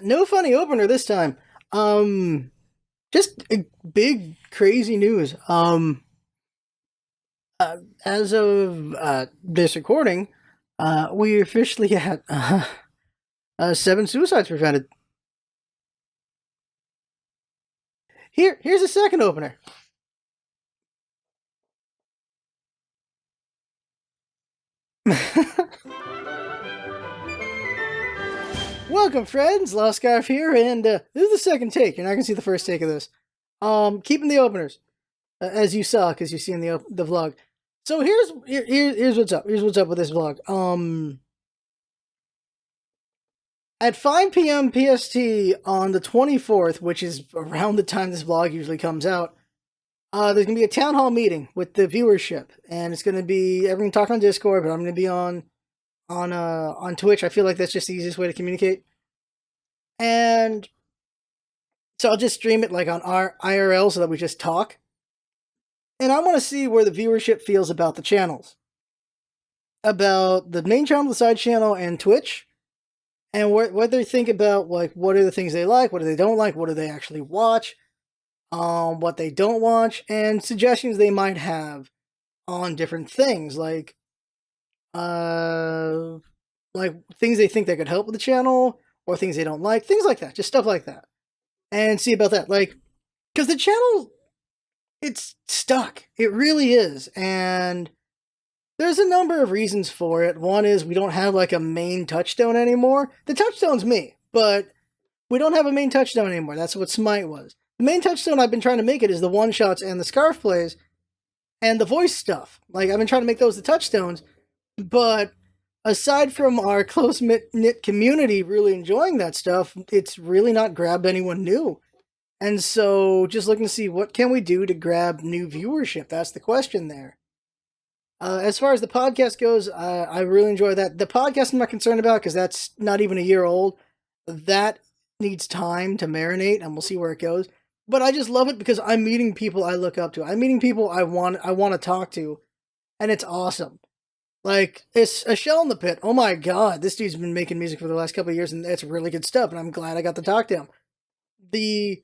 No funny opener this time. Just big crazy news. As of this recording, we officially had 7 suicides prevented. Here's a second opener. Welcome, friends. LostScarf here, and this is the second take. You're not gonna see the first take of this. Keeping the openers, as you saw, because you see in the vlog. So here's what's up. Here's what's up with this vlog. At 5 p.m. PST on the 24th, which is around the time this vlog usually comes out, there's gonna be a town hall meeting with the viewership, and it's gonna be everyone talking on Discord, but I'm gonna be on Twitch. I feel like that's just the easiest way to communicate, and so I'll just stream it like on our IRL so that we just talk. And I want to see where the viewership feels about the channels, about the main channel, the side channel, and Twitch, and what they think about, like, what are the things they like, what do they don't like, what do they actually watch, what they don't watch, and suggestions they might have on different things, like things they think that could help with the channel, or things they don't like, things like that, just stuff like that, and see about that, like, because the channel, it's stuck. It really is. And there's a number of reasons for it. One is we don't have like a main touchstone anymore. The touchstone's me, but we don't have a main touchstone anymore. That's what Smite was. The main touchstone I've been trying to make it is the one-shots and the Scarf plays and the voice stuff. Like, I've been trying to make those the touchstones. But aside from our close-knit community really enjoying that stuff, it's really not grabbed anyone new. And so, just looking to see what can we do to grab new viewership. That's the question there. As far as the podcast goes, I really enjoy that. The podcast I'm not concerned about because that's not even a year old. That needs time to marinate, and we'll see where it goes. But I just love it because I'm meeting people I look up to. I'm meeting people I want to talk to, and it's awesome. Like, it's a shell in the pit. Oh my god, this dude's been making music for the last couple of years, and it's really good stuff. And I'm glad I got to talk to him. The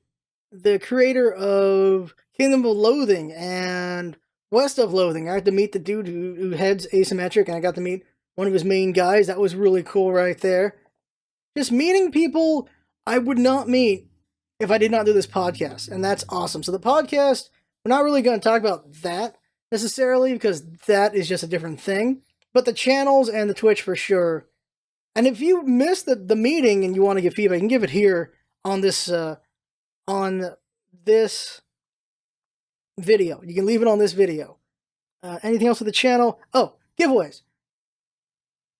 creator of Kingdom of Loathing and West of Loathing. I got to meet the dude who heads Asymmetric, and I got to meet one of his main guys. That was really cool right there. Just meeting people I would not meet if I did not do this podcast, and that's awesome. So the podcast, we're not really going to talk about that necessarily because that is just a different thing, but the channels and the Twitch for sure. And if you missed the meeting and you want to give feedback, you can give it here on this video. You can leave it on this video. Anything else with the channel? Oh, giveaways.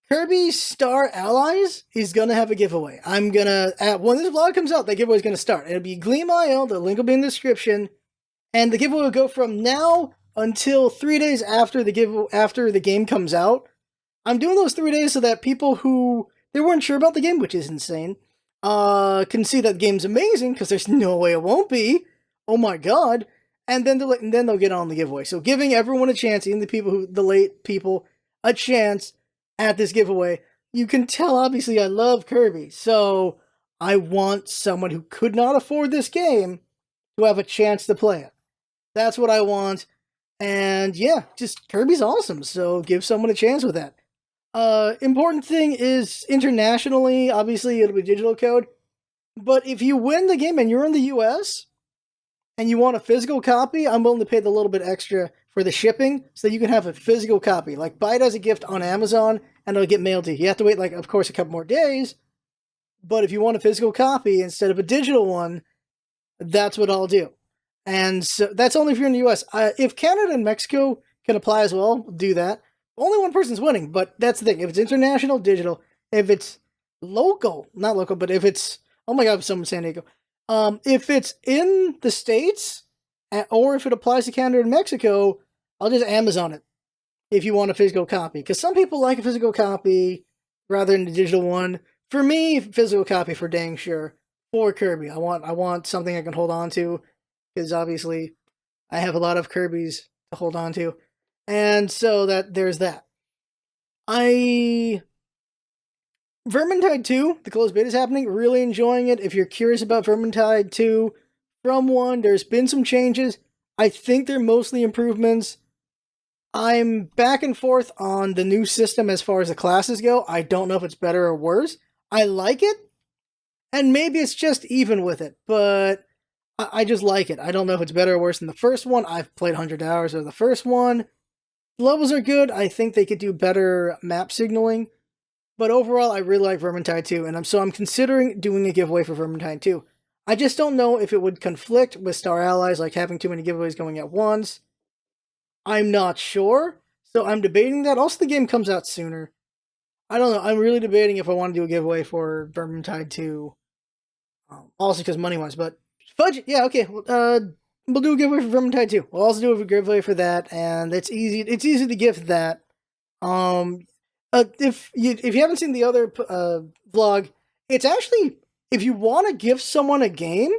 Kirby Star Allies is gonna have a giveaway. I'm gonna, when this vlog comes out, that giveaway is gonna start. It'll be Gleam.io, the link will be in the description, and the giveaway will go from now until 3 days after the game comes out. I'm doing those 3 days so that people who they weren't sure about the game, which is insane, can see that the game's amazing, because there's no way it won't be. Oh my god. And then they'll get on the giveaway. So giving everyone a chance, even the late people, a chance at this giveaway. You can tell, obviously, I love Kirby. So I want someone who could not afford this game to have a chance to play it. That's what I want. And yeah, just Kirby's awesome. So give someone a chance with that. Important thing is internationally, obviously it'll be digital code, but if you win the game and you're in the US and you want a physical copy, I'm willing to pay the little bit extra for the shipping so that you can have a physical copy. Like, buy it as a gift on Amazon and it'll get mailed to you. You have to wait, like, of course, a couple more days, but if you want a physical copy instead of a digital one, that's what I'll do. And so that's only if you're in the US. If Canada and Mexico can apply as well, do that. Only one person's winning, but that's the thing. If it's international, digital. If it's local, not local, but if it's, oh my god, someone in San Diego. If it's in the States, or if it applies to Canada and Mexico, I'll just Amazon it if you want a physical copy. Because some people like a physical copy rather than a digital one. For me, physical copy for dang sure. For Kirby, I want something I can hold on to, because obviously I have a lot of Kirby's to hold on to. And so there's that. Vermintide 2, the closed beta is happening. Really enjoying it. If you're curious about Vermintide 2 from 1, there's been some changes. I think they're mostly improvements. I'm back and forth on the new system as far as the classes go. I don't know if it's better or worse. I like it, and maybe it's just even with it, but I just like it. I don't know if it's better or worse than the first one. I've played 100 hours of the first one. Levels are good. I think they could do better map signaling. But overall, I really like Vermintide 2, and I'm considering doing a giveaway for Vermintide 2. I just don't know if it would conflict with Star Allies, like having too many giveaways going at once. I'm not sure, so I'm debating that. Also, the game comes out sooner. I don't know. I'm really debating if I want to do a giveaway for Vermintide 2. Also because money-wise, but fudge it. Yeah, okay. We'll do a giveaway for Vermintide 2. We'll also do a giveaway for that, and it's easy. It's easy to gift that. If you haven't seen the other vlog, it's actually, if you want to gift someone a game,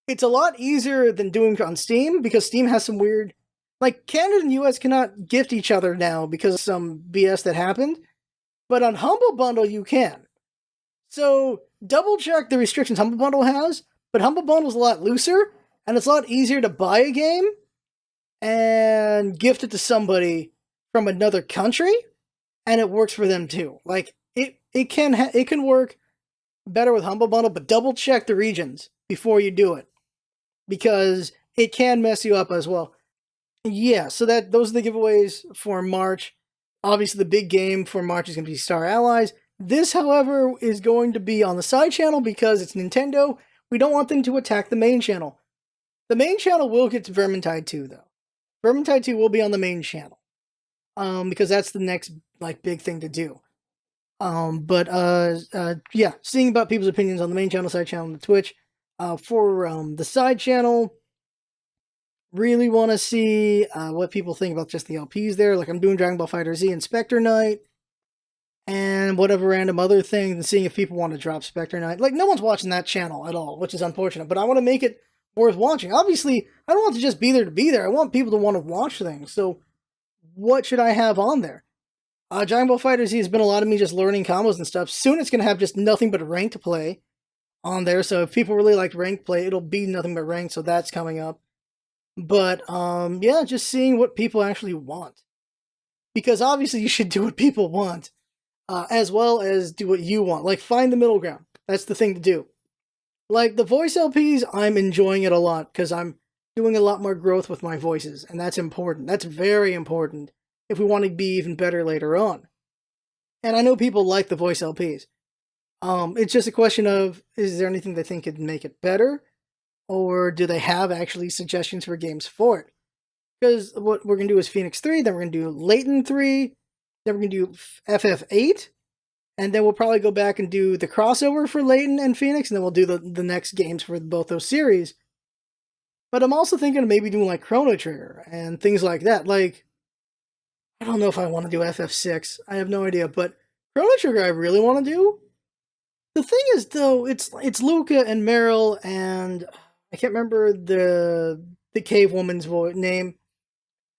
it's a lot easier than doing on Steam, because Steam has some weird, like Canada and US cannot gift each other now because of some BS that happened, but on Humble Bundle you can. So double check the restrictions Humble Bundle has, but Humble Bundle's a lot looser, and it's a lot easier to buy a game and gift it to somebody from another country, and it works for them too. Like it can work better with Humble Bundle, but double check the regions before you do it, because it can mess you up as well. Yeah, so those are the giveaways for March. Obviously, the big game for March is going to be Star Allies. This, however, is going to be on the side channel because it's Nintendo. We don't want them to attack the main channel. The main channel will get to Vermintide 2, though. Vermintide 2 will be on the main channel, because that's the next big thing to do. Yeah, seeing about people's opinions on the main channel, side channel, and the Twitch. For the side channel, really want to see what people think about just the LPs there. Like, I'm doing Dragon Ball FighterZ and Spectre Knight, and whatever random other things, and seeing if people want to drop Spectre Knight. Like, no one's watching that channel at all, which is unfortunate, but I want to make it worth watching. Obviously, I don't want to just be there to be there. I want people to want to watch things. So, what should I have on there? Dragon Ball FighterZ has been a lot of me just learning combos and stuff. Soon it's going to have just nothing but ranked play on there. So if people really like ranked play, it'll be nothing but ranked. So that's coming up. But yeah, just seeing what people actually want. Because obviously you should do what people want, as well as do what you want. Like, find the middle ground. That's the thing to do. Like, the voice LPs, I'm enjoying it a lot because I'm doing a lot more growth with my voices. And that's important. That's very important if we want to be even better later on. And I know people like the voice LPs. It's just a question of, is there anything they think could make it better? Or do they have actually suggestions for games for it? Because what we're going to do is Phoenix 3, then we're going to do Layton 3, then we're going to do FF8, and then we'll probably go back and do the crossover for Layton and Phoenix, and then we'll do the next games for both those series. But I'm also thinking of maybe doing like Chrono Trigger and things like that. Like, I don't know if I want to do FF6. I have no idea, but Chrono Trigger I really want to do. The thing is, though, it's Luca and Meryl, and I can't remember the cave woman's name.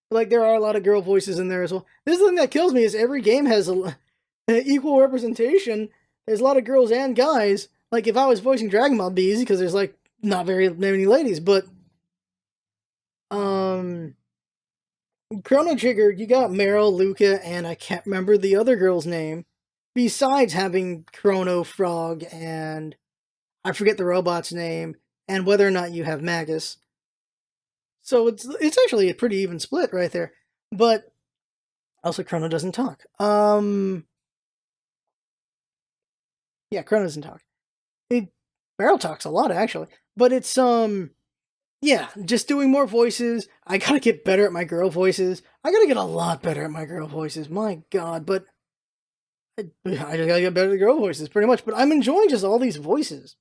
But, like, there are a lot of girl voices in there as well. This is the thing that kills me, is every game has an equal representation. There's a lot of girls and guys. Like, if I was voicing Dragon Ball, it'd be easy because there's like not very many ladies, but Chrono Trigger, you got Meryl, Luca, and I can't remember the other girl's name, besides having Chrono Frog, and I forget the robot's name, and whether or not you have Magus. So it's actually a pretty even split right there. But also Chrono doesn't talk. Yeah, Chrono doesn't talk. Meryl talks a lot, actually. But it's yeah, just doing more voices. I gotta get better at my girl voices. I gotta get a lot better at my girl voices. My God, but I just gotta get better at the girl voices, pretty much. But I'm enjoying just all these voices.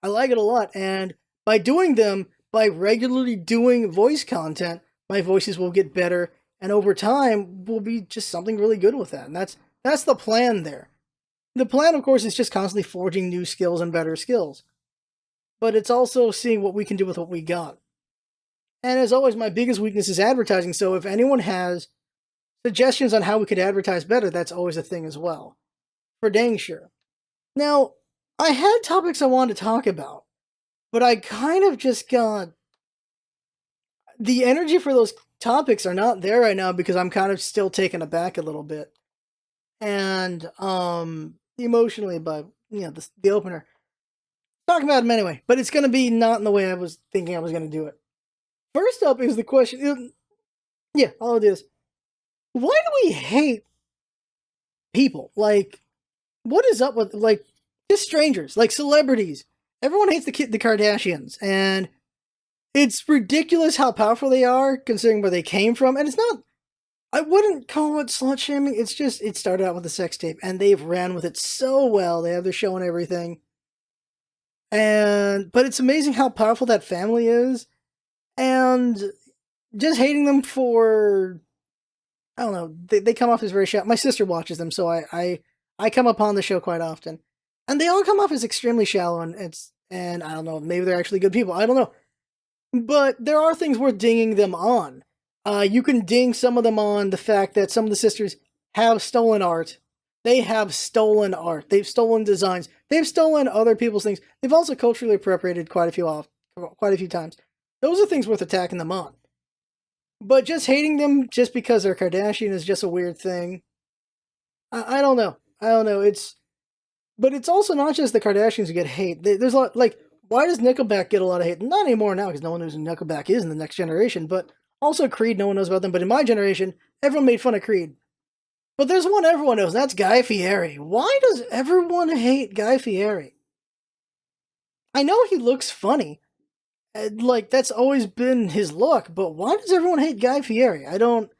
I like it a lot, and by doing them, by regularly doing voice content, my voices will get better, and over time, will be just something really good with that. And that's the plan there. The plan, of course, is just constantly forging new skills and better skills. But it's also seeing what we can do with what we got. And as always, my biggest weakness is advertising, so if anyone has suggestions on how we could advertise better, that's always a thing as well. For dang sure. Now, I had topics I wanted to talk about, but I kind of just got the energy for those topics are not there right now because I'm kind of still taken aback a little bit. And emotionally by the opener. Talk about them anyway, but it's gonna be not in the way I was thinking I was gonna do it. First up is the question. Yeah, I'll do this. Why do we hate people? Like, what is up with like just strangers, like celebrities? Everyone hates the Kardashians, and it's ridiculous how powerful they are considering where they came from. And it's not. I wouldn't call it slut shaming. It's just it started out with a sex tape, and they've ran with it so well. They have their show and everything. And but it's amazing how powerful that family is, and just hating them for I don't know. They come off as very shallow. My sister watches them, so I come upon the show quite often, and they all come off as extremely shallow. And I don't know. Maybe they're actually good people. I don't know. But there are things worth dinging them on. You can ding some of them on the fact that some of the sisters have stolen art. They have stolen art. They've stolen designs. They've stolen other people's things. They've also culturally appropriated quite a few times. Those are things worth attacking them on. But just hating them just because they're Kardashian is just a weird thing. I don't know. I don't know. But it's also not just the Kardashians who get hate. There's a lot like why does Nickelback get a lot of hate? Not anymore now because no one knows who Nickelback is in the next generation. But also Creed, no one knows about them. But in my generation, everyone made fun of Creed. But there's one everyone knows, and that's Guy Fieri. Why does everyone hate Guy Fieri? I know he looks funny. Like, that's always been his look, but why does everyone hate Guy Fieri? I don't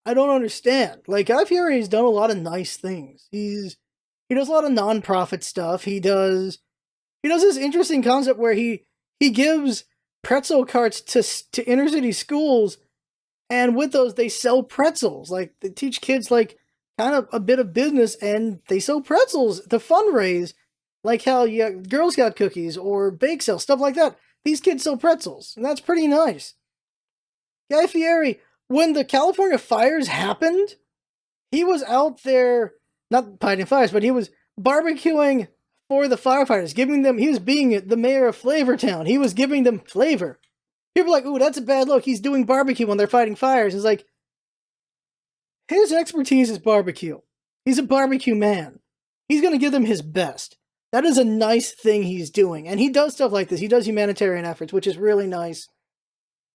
understand. Like, Guy Fieri has done a lot of nice things. He does a lot of non-profit stuff. He does this interesting concept where he gives pretzel carts to inner city schools, and with those they sell pretzels. Like, they teach kids like kind of a bit of business, and they sell pretzels to fundraise, like how you got Girl Scout cookies or bake sales, stuff like that. These kids sell pretzels, and that's pretty nice. Guy Fieri, when the California fires happened, he was out there, not fighting fires, but he was barbecuing for the firefighters, he was being the mayor of Flavortown. He was giving them flavor. People are like, ooh, that's a bad look. He's doing barbecue when they're fighting fires. It's like, his expertise is barbecue. He's a barbecue man. He's going to give them his best. That is a nice thing he's doing. And he does stuff like this. He does humanitarian efforts, which is really nice.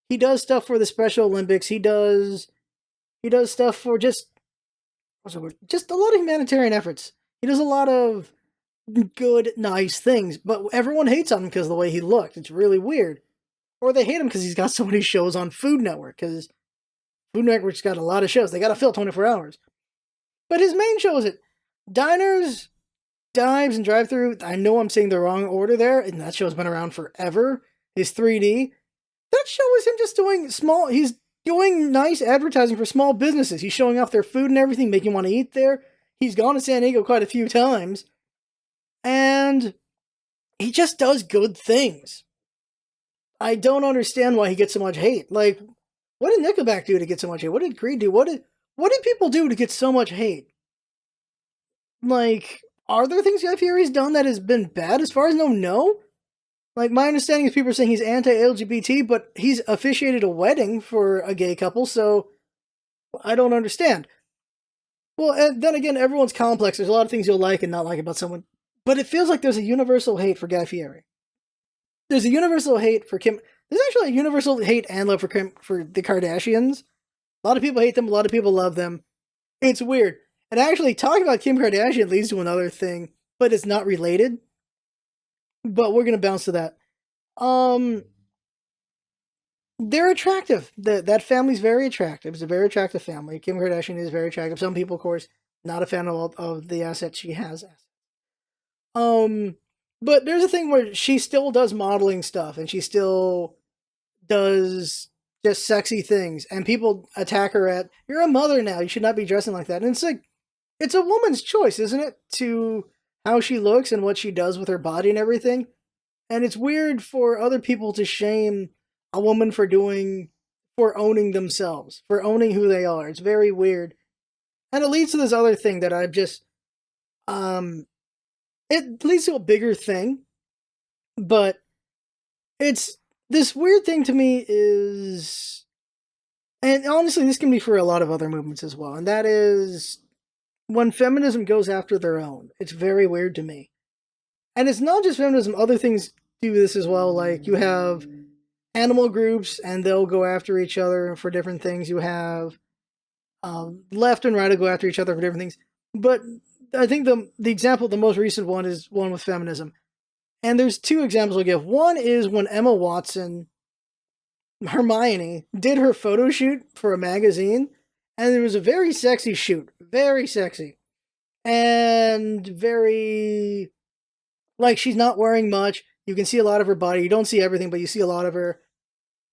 He does stuff for the Special Olympics. He does stuff for just a lot of humanitarian efforts. He does a lot of good, nice things. But everyone hates on him because of the way he looked. It's really weird. Or they hate him because he's got so many shows on Food Network. Because Food Network's got a lot of shows. They got to fill 24 hours. But his main show is it. Diners, Dives, and Drive-Thru. I know I'm saying the wrong order there, and that show's been around forever. His 3D. That show is him just doing he's doing nice advertising for small businesses. He's showing off their food and everything, making you want to eat there. He's gone to San Diego quite a few times. And he just does good things. I don't understand why he gets so much hate. Like, what did Nickelback do to get so much hate? What did Creed do? What did people do to get so much hate? Like, are there things Guy Fieri's done that has been bad? As far as no. Like, my understanding is people are saying he's anti-LGBT, but he's officiated a wedding for a gay couple, so I don't understand. Well, and then again, everyone's complex. There's a lot of things you'll like and not like about someone. But it feels like there's a universal hate for Guy Fieri. There's a universal hate for Kim. There's actually a universal hate and love for the Kardashians. A lot of people hate them. A lot of people love them. It's weird. And actually, talking about Kim Kardashian leads to another thing, but it's not related. But we're gonna bounce to that. They're attractive. That family's very attractive. It's a very attractive family. Kim Kardashian is very attractive. Some people, of course, not a fan of the assets she has. But there's a thing where she still does modeling stuff, and she still does just sexy things, and people attack her at, you're a mother now, you should not be dressing like that. And it's like, it's a woman's choice, isn't it? To how she looks and what she does with her body and everything. And it's weird for other people to shame a woman for owning themselves, for owning who they are. It's very weird. And it leads to this other thing that I've just, it leads to a bigger thing, but it's this weird thing to me is, and honestly, this can be for a lot of other movements as well, and that is when feminism goes after their own. It's very weird to me. And it's not just feminism, other things do this as well. Like you have animal groups and they'll go after each other for different things. You have left and right will go after each other for different things. But I think the example, the most recent one is one with feminism. And there's two examples I'll give. One is when Emma Watson, Hermione, did her photo shoot for a magazine. And it was a very sexy shoot. Very sexy. And very, like, she's not wearing much. You can see a lot of her body. You don't see everything, but you see a lot of her.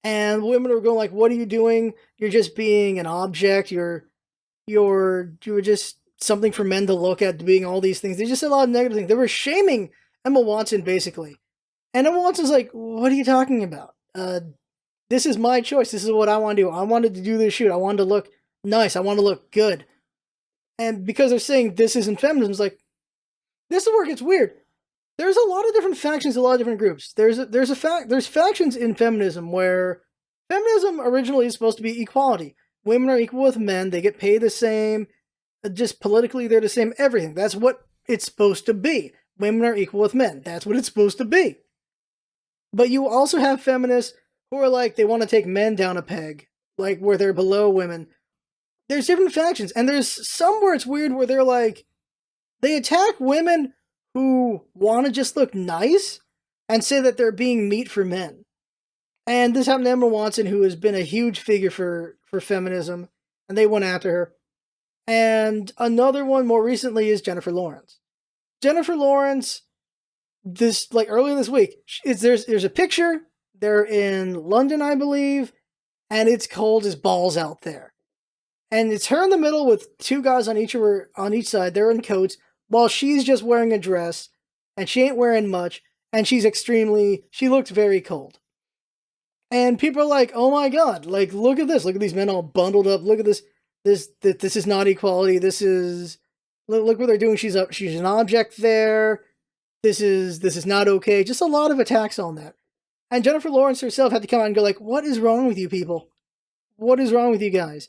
And women are going like, "What are you doing? You're just being an object. You're just something for men to look at, being all these things." They just said a lot of negative things. They were shaming Emma Watson basically. And Emma Watson's like, "What are you talking about? This is my choice. This is what I want to do. I wanted to do this shoot. I wanted to look nice. I want to look good." And because they're saying this isn't feminism, it's like, this is where it gets weird. There's a lot of different factions, a lot of different groups. There's factions in feminism where feminism originally is supposed to be equality. Women are equal with men. They get paid the same. Just politically, they're the same. Everything. That's what it's supposed to be. Women are equal with men. That's what it's supposed to be. But you also have feminists who are like, they want to take men down a peg, like where they're below women. There's different factions, and there's some where it's weird where they're like, they attack women who want to just look nice and say that they're being meat for men. And this happened to Emma Watson, who has been a huge figure for feminism, and they went after her. And another one more recently is Jennifer Lawrence. Jennifer Lawrence, this like earlier this week, there's a picture. They're in London, I believe, and it's cold as balls out there. And it's her in the middle with two guys on each side. They're in coats, while she's just wearing a dress, and she ain't wearing much, and she looks very cold. And people are like, "Oh my god, like, look at this. Look at these men all bundled up. Look at this. This is not equality. This is, look what they're doing. She's an object there. This is not okay." Just a lot of attacks on that. And Jennifer Lawrence herself had to come out and go like, "What is wrong with you people? What is wrong with you guys?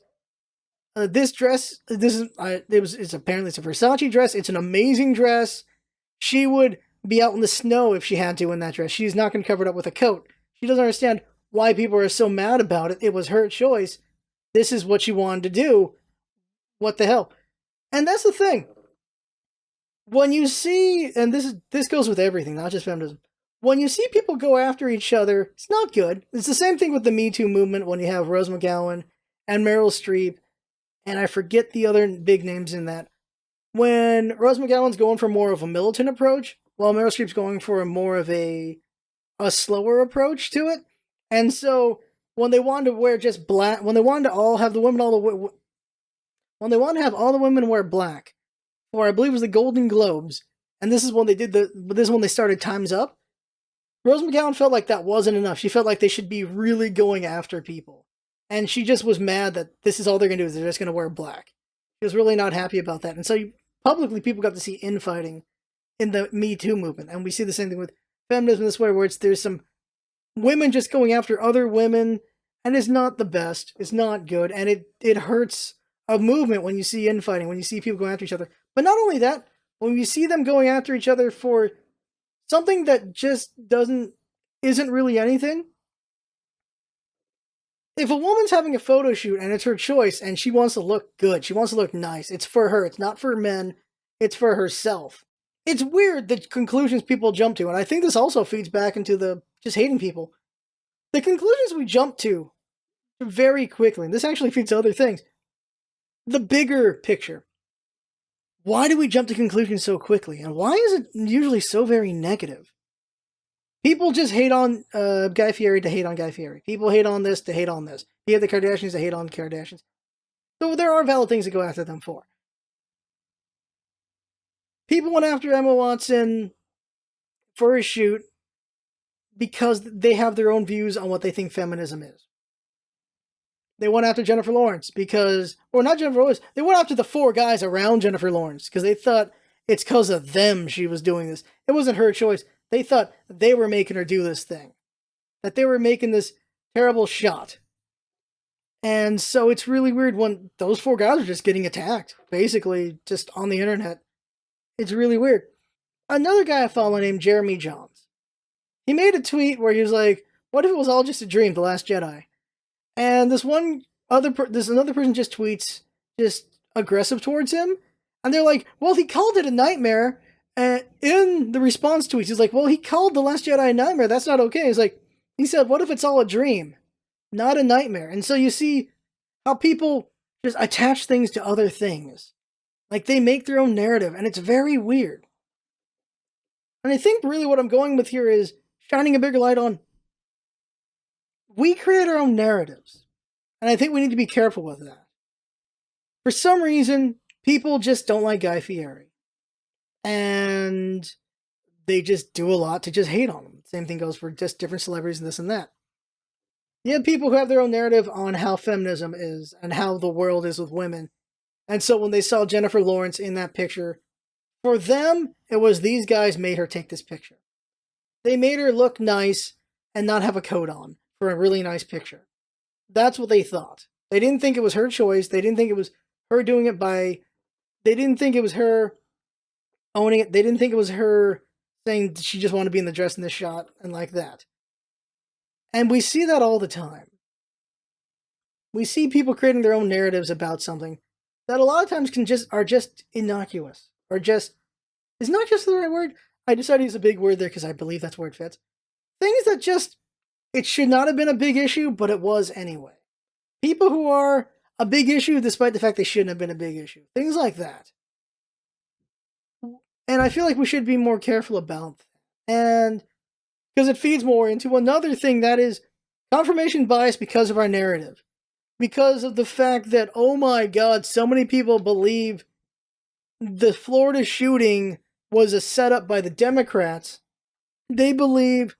This dress, it's apparently it's a Versace dress. It's an amazing dress. She would be out in the snow if she had to in that dress. She's not going to cover it up with a coat. She doesn't understand why people are so mad about it. It was her choice. This is what she wanted to do. What the hell?" And that's the thing. When you see, and this goes with everything, not just feminism. When you see people go after each other, it's not good. It's the same thing with the Me Too movement when you have Rose McGowan and Meryl Streep, and I forget the other big names in that. When Rose McGowan's going for more of a militant approach, while Meryl Streep's going for more of a slower approach to it. And so when they wanted to wear just black, when they wanted to all have the women when they wanted to have all the women wear black, or I believe it was the Golden Globes, and this is when they started Time's Up. Rose McGowan felt like that wasn't enough. She felt like they should be really going after people. And she just was mad that this is all they're going to do, is they're just going to wear black. She was really not happy about that. And so publicly people got to see infighting in the Me Too movement. And we see the same thing with feminism this way, where there's some women just going after other women, and it's not the best. It's not good. And it hurts a movement when you see infighting, when you see people going after each other. But not only that, when you see them going after each other for something that just isn't really anything. If a woman's having a photo shoot and it's her choice and she wants to look good, she wants to look nice, it's for her, it's not for men, it's for herself. It's weird the conclusions people jump to, and I think this also feeds back into the just hating people. The conclusions we jump to very quickly, and this actually feeds to other things. The bigger picture. Why do we jump to conclusions so quickly? And why is it usually so very negative? People just hate on Guy Fieri to hate on Guy Fieri. People hate on this to hate on this. You have the Kardashians to hate on the Kardashians. So there are valid things to go after them for. People went after Emma Watson for a shoot because they have their own views on what they think feminism is. They went after Jennifer Lawrence because, or not Jennifer Lawrence, they went after the four guys around Jennifer Lawrence because they thought it's because of them she was doing this. It wasn't her choice. They thought they were making her do this thing. That they were making this terrible shot. And so it's really weird when those 4 guys are just getting attacked, basically, just on the internet. It's really weird. Another guy I follow named Jeremy Johns. He made a tweet where he was like, what if it was all just a dream, The Last Jedi? And this another person just tweets, just aggressive towards him. And they're like, well, he called it a nightmare. And in the response tweets, he's like, well, he called The Last Jedi a nightmare. That's not okay. He's like, he said, what if it's all a dream, not a nightmare? And so you see how people just attach things to other things. Like they make their own narrative, and it's very weird. And I think really what I'm going with here is shining a bigger light on, we create our own narratives. And I think we need to be careful with that. For some reason, people just don't like Guy Fieri. And they just do a lot to just hate on him. Same thing goes for just different celebrities and this and that. You have people who have their own narrative on how feminism is and how the world is with women. And so when they saw Jennifer Lawrence in that picture, for them, it was these guys made her take this picture. They made her look nice and not have a coat on for a really nice picture. That's what they thought. They didn't think it was her choice. They didn't think it was her doing it by... They didn't think it was her owning it. They didn't think it was her saying she just wanted to be in the dress in this shot and like that. And we see that all the time. We see people creating their own narratives about something that a lot of times are just innocuous. Or just... Is not just the right word? I decided to use a big word there because I believe that's where it fits. Things that just... It should not have been a big issue, but it was anyway. People who are a big issue despite the fact they shouldn't have been a big issue. Things like that. And I feel like we should be more careful about that. And because it feeds more into another thing that is confirmation bias because of our narrative. Because of the fact that, oh my god, so many people believe the Florida shooting was a setup by the Democrats. They believe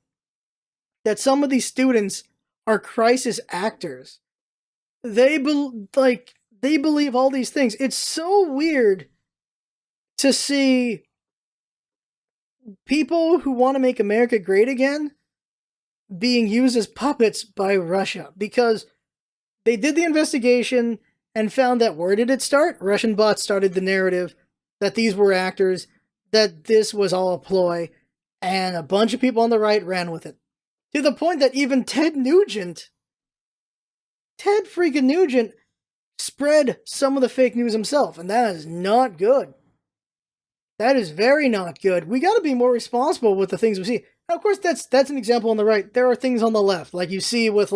that some of these students are crisis actors. They believe all these things. It's so weird to see people who want to make America great again being used as puppets by Russia, because they did the investigation and found that where did it start? Russian bots started the narrative that these were actors, that this was all a ploy, and a bunch of people on the right ran with it. To the point that even Ted freaking Nugent, spread some of the fake news himself, and that is not good. That is very not good. We gotta be more responsible with the things we see. Now, of course, that's an example on the right. There are things on the left, like you see with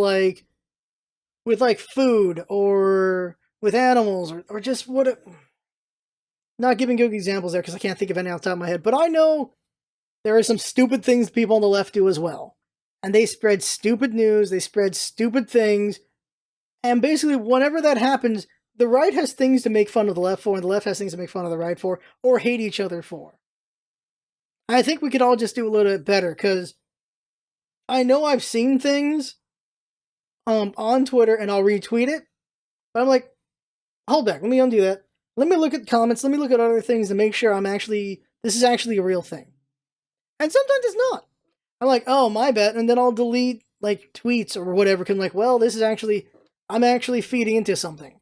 food, or with animals, or just what... Not giving good examples there, because I can't think of any off the top of my head, but I know there are some stupid things people on the left do as well. And they spread stupid news, they spread stupid things, and basically whenever that happens, the right has things to make fun of the left for, and the left has things to make fun of the right for, or hate each other for. I think we could all just do a little bit better, because I know I've seen things on Twitter, and I'll retweet it, but I'm like, hold back, let me undo that. Let me look at comments, let me look at other things to make sure this is actually a real thing. And sometimes it's not. I'm like, oh, my bad, and then I'll delete, tweets or whatever, because I'm like, well, I'm actually feeding into something.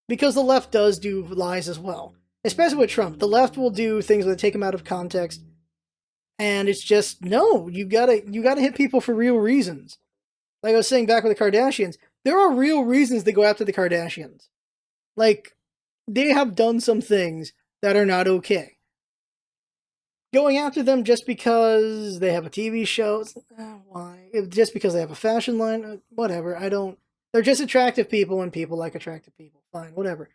Because the left does do lies as well. Especially with Trump. The left will do things where they take him out of context, and it's just, no, you gotta hit people for real reasons. Like I was saying back with the Kardashians, there are real reasons to go after the Kardashians. They have done some things that are not okay. Going after them just because they have a TV show, why? Just because they have a fashion line, whatever, they're just attractive people, and people like attractive people, fine, whatever.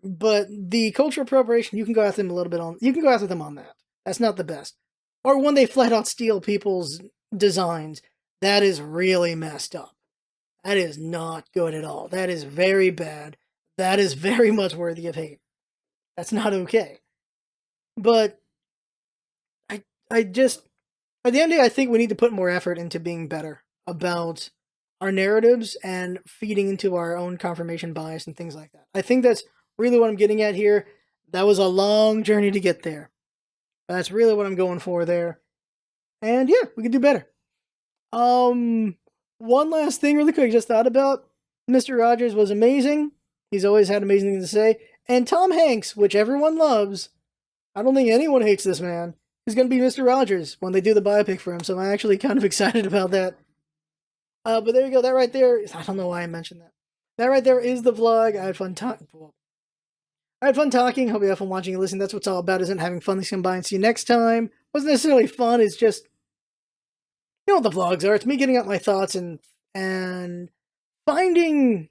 But the cultural appropriation, you can go after them on that. That's not the best. Or when they flat out steal people's designs, that is really messed up. That is not good at all. That is very bad. That is very much worthy of hate. That's not okay. But I just, at the end of the day, I think we need to put more effort into being better about our narratives and feeding into our own confirmation bias and things like that. I think that's really what I'm getting at here. That was a long journey to get there. That's really what I'm going for there. And yeah, we could do better. One last thing really quick, just thought about. Mr. Rogers was amazing. He's always had amazing things to say. And Tom Hanks, which everyone loves, I don't think anyone hates this man, is going to be Mr. Rogers when they do the biopic for him, so I'm actually kind of excited about that. But there you go, that right there, I don't know why I mentioned that. That right there is the vlog. I had fun talking. Hope you have fun watching and listening. That's what it's all about, isn't having fun this combined. See you next time. Wasn't necessarily fun, it's just, you know what the vlogs are. It's me getting out my thoughts and finding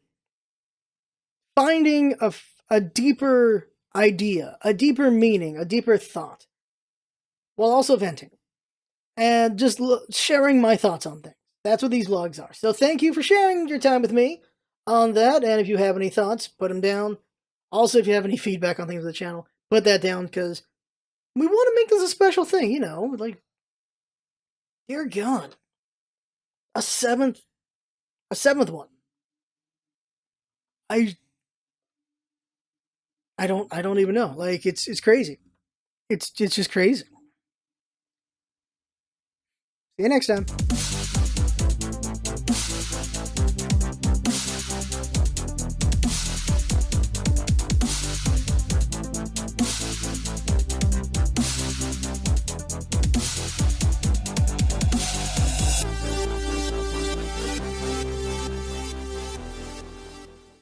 a deeper idea, a deeper meaning, a deeper thought, while also venting and just sharing my thoughts on things. That's what these vlogs are. So thank you for sharing your time with me on that. And if you have any thoughts, put them down. Also, if you have any feedback on things with the channel, put that down, because we want to make this a special thing, you know, like, dear God, a seventh one. I don't even know. Like, it's crazy. It's just crazy. See you next time.